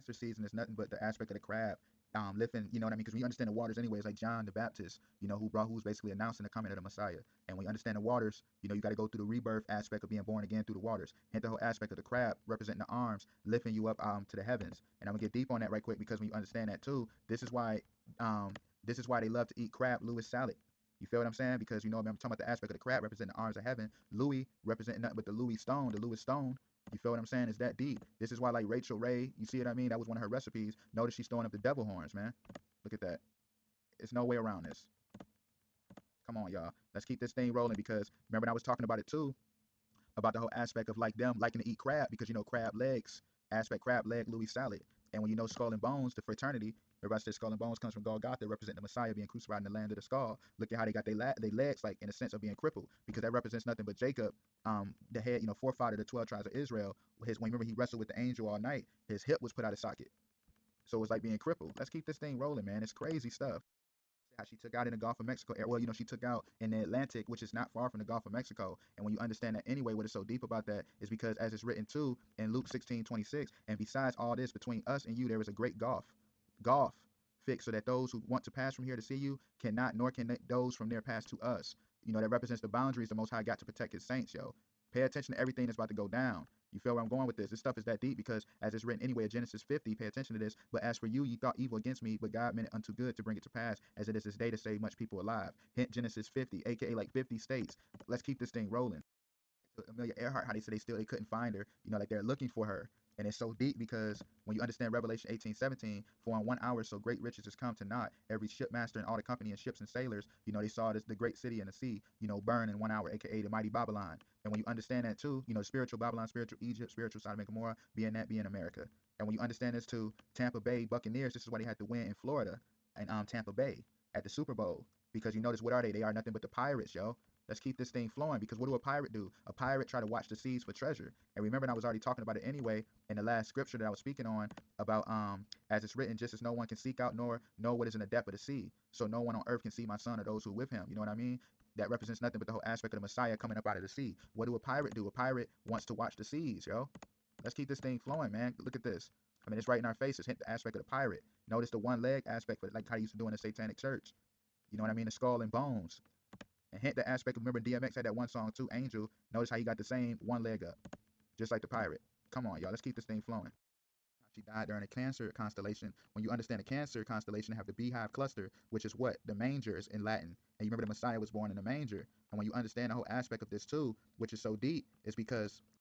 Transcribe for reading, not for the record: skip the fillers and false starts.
Cancer season is nothing but the aspect of the crab lifting, you know what I mean? Because when you understand the waters anyway, it's like John the Baptist, you know, who's basically announcing the coming of the Messiah. And when you understand the waters, you know, you got to go through the rebirth aspect of being born again through the waters. And the whole aspect of the crab representing the arms, lifting you up to the heavens. And I'm gonna get deep on that right quick because when you understand that too, um this is why they love to eat crab Louis salad. You feel what I'm saying? Because you know, I'm talking about the aspect of the crab representing the arms of heaven, Louis representing nothing but the Louis stone. You feel what I'm saying? It's that deep. This is why, like Rachel Ray, you see what I mean? That was one of her recipes. Notice she's throwing up the devil horns, man. Look at that. There's no way around this. Come on, y'all. Let's keep this thing rolling because remember I was talking about it too, about the whole aspect of like them liking to eat crab because you know crab legs, aspect crab leg Louis salad. And when you know skull and bones, the fraternity, everybody says skull and bones comes from Golgotha, representing the Messiah being crucified in the land of the skull. Look at how they got their legs like in a sense of being crippled because that represents nothing but Jacob, the head, you know, forefather of the 12 tribes of Israel. When remember he wrestled with the angel all night, his hip was put out of socket. So it was like being crippled. Let's keep this thing rolling, man. It's crazy stuff how she took out in the Gulf of Mexico. Well, you know, she took out in the Atlantic, which is not far from the Gulf of Mexico. And when you understand that anyway, what is so deep about that is because as it's written too in Luke 16:26, and besides all this, between us and you, there is a great gulf. Gulf fixed so that those who want to pass from here to see you cannot, nor can those from there pass to us. You know, that represents the boundaries the Most High got to protect his saints, yo. Pay attention to everything that's about to go down. You feel where I'm going with this? This stuff is that deep because as it's written anyway, Genesis 50, pay attention to this. But as for you, you thought evil against me, but God meant it unto good to bring it to pass, as it is this day to save much people alive. Hint Genesis 50, aka like 50 states. Let's keep this thing rolling. Amelia Earhart, how they said they couldn't find her, you know, like they're looking for her. And it's so deep because when you understand Revelation 18:17, for in 1 hour so great riches has come to naught, every shipmaster and all the company and ships and sailors, you know, they saw this the great city in the sea, you know, burn in 1 hour, aka the mighty Babylon. And when you understand that too, you know, spiritual Babylon, spiritual Egypt, spiritual Sodom and Gomorrah, being America. And when you understand this too, Tampa Bay Buccaneers, this is why they had to win in Florida and Tampa Bay at the Super Bowl. Because you notice what are they? They are nothing but the pirates, yo. Let's keep this thing flowing because what do a pirate do? A pirate try to watch the seas for treasure. And remember, I was already talking about it anyway in the last scripture that I was speaking on about as it's written, just as no one can seek out nor know what is in the depth of the sea. So no one on earth can see my son or those who are with him. You know what I mean? That represents nothing but the whole aspect of the Messiah coming up out of the sea. What do a pirate do? A pirate wants to watch the seas, yo. Let's keep this thing flowing, man. Look at this. I mean, it's right in our faces. Hint the aspect of the pirate. Notice the one leg aspect, but like how he used to do in the Satanic Church. You know what I mean? The skull and bones. And hint the aspect of remember DMX had that one song too, Angel. Notice how he got the same one leg up, just like the pirate. Come on, y'all. Let's keep this thing flowing. She died during a Cancer constellation. When you understand the Cancer constellation, have the beehive cluster, which is what the manger is in Latin. And you remember the Messiah was born in a manger. And when you understand the whole aspect of this too, which is so deep, is because